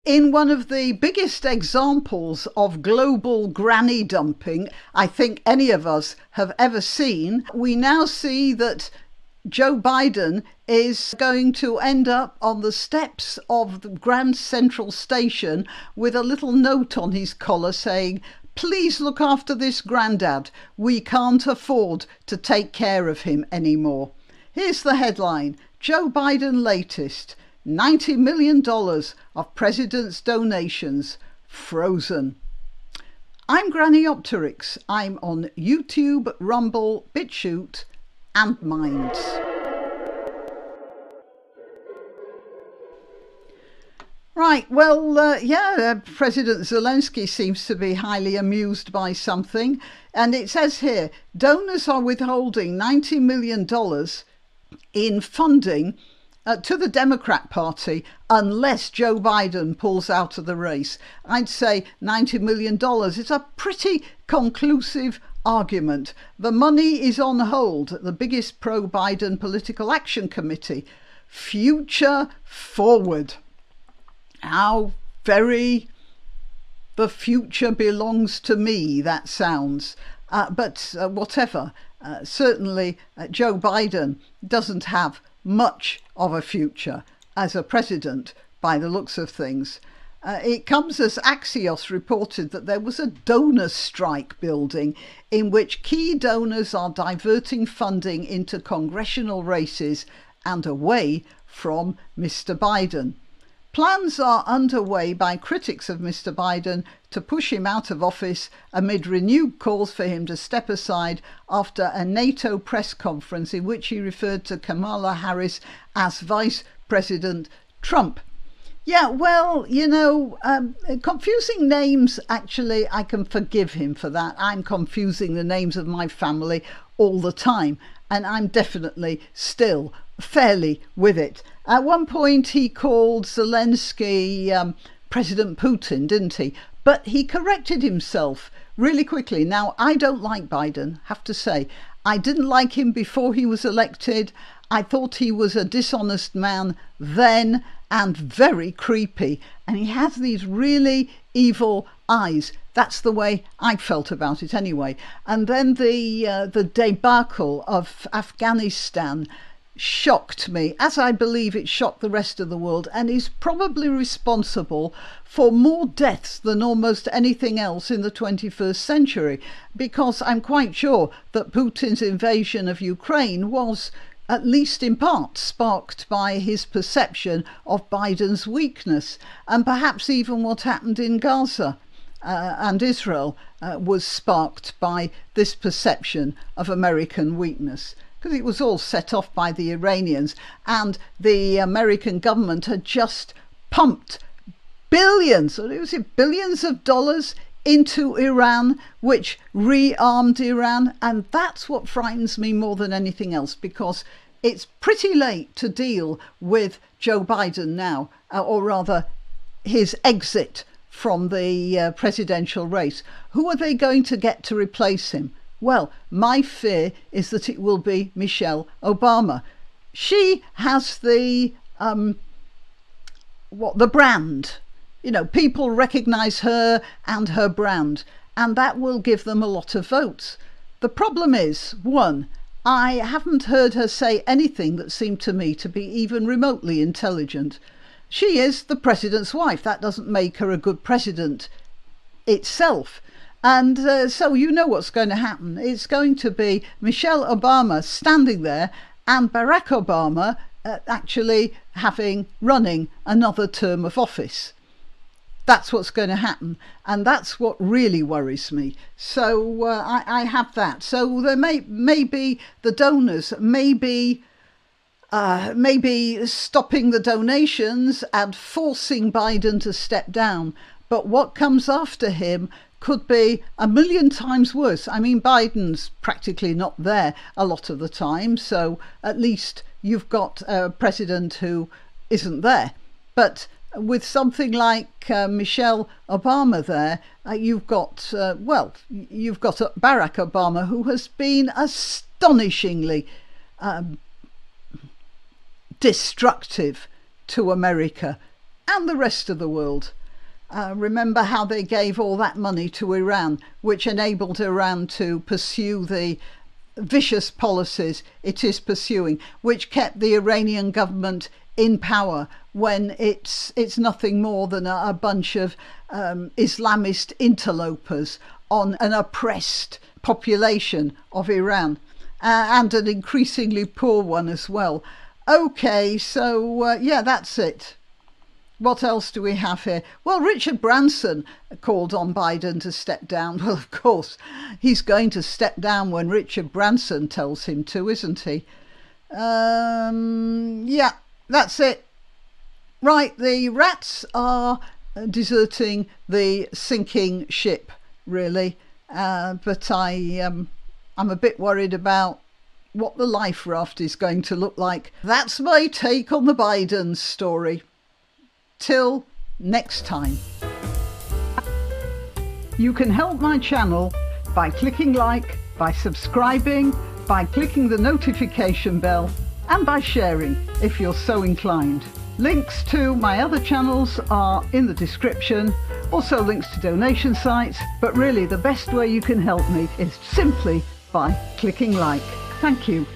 In one of the biggest examples of global granny dumping I think any of us have ever seen, we now see that Joe Biden is going to end up on the steps of the Grand Central Station with a little note on his collar saying, "Please look after this grandad. We can't afford to take care of him anymore." Here's the headline: Joe Biden latest. $90 million of president's donations frozen. I'm Granniopteryx. I'm on YouTube, Rumble, BitChute and Minds. Right, well, President Zelensky seems to be highly amused by something. And it says here, donors are withholding $90 million in funding to the Democrat Party unless Joe Biden pulls out of the race. I'd say $90 million is a pretty conclusive argument. The money is on hold at the biggest pro-Biden political action committee. Future forward. How very the future belongs to me, that sounds. But whatever. Certainly Joe Biden doesn't have much of a future as a president by the looks of things. It comes as Axios reported that there was a donor strike building in which key donors are diverting funding into congressional races and away from Mr. Biden. Plans are underway by critics of Mr. Biden to push him out of office amid renewed calls for him to step aside after a NATO press conference in which he referred to Kamala Harris as Vice President Trump. Yeah, well, confusing names, actually, I can forgive him for that. I'm confusing the names of my family all the time, and I'm definitely still fairly with it. At one point he called Zelensky President Putin, didn't he? But he corrected himself really quickly. Now, I don't like Biden, have to say. I didn't like him before he was elected. I thought he was a dishonest man then and very creepy. And he has these really evil eyes. That's the way I felt about it anyway. And then the debacle of Afghanistan shocked me, as I believe it shocked the rest of the world, and is probably responsible for more deaths than almost anything else in the 21st century, because I'm quite sure that Putin's invasion of Ukraine was, at least in part, sparked by his perception of Biden's weakness, and perhaps even what happened in Gaza and Israel was sparked by this perception of American weakness. Because it was all set off by the Iranians, and the American government had just pumped billions of dollars into Iran, which rearmed Iran. And that's what frightens me more than anything else, because it's pretty late to deal with Joe Biden now, or rather his exit from the presidential race. Who are they going to get to replace him? Well, my fear is that it will be Michelle Obama. She has the brand. People recognize her and her brand, and that will give them a lot of votes. The problem is, one, I haven't heard her say anything that seemed to me to be even remotely intelligent. She is the president's wife. That doesn't make her a good president itself. And so you know what's going to happen. It's going to be Michelle Obama standing there and Barack Obama actually running another term of office. That's what's going to happen. And that's what really worries me. So I have that. So there may be the donors, maybe stopping the donations and forcing Biden to step down. But what comes after him could be a million times worse. I mean, Biden's practically not there a lot of the time, so at least you've got a president who isn't there. But with something like Michelle Obama there, you've got Barack Obama, who has been astonishingly destructive to America and the rest of the world. Remember how they gave all that money to Iran, which enabled Iran to pursue the vicious policies it is pursuing, which kept the Iranian government in power when it's nothing more than a bunch of Islamist interlopers on an oppressed population of Iran, and an increasingly poor one as well. Okay, so yeah, that's it. What else do we have here? Well, Richard Branson called on Biden to step down. Well, of course, he's going to step down when Richard Branson tells him to, isn't he? Yeah, that's it. Right, the rats are deserting the sinking ship, really. But I'm a bit worried about what the life raft is going to look like. That's my take on the Biden story. Till next time. You can help my channel by clicking like, by subscribing, by clicking the notification bell, and by sharing if you're so inclined. Links to my other channels are in the description, also links to donation sites, but really the best way you can help me is simply by clicking like. Thank you.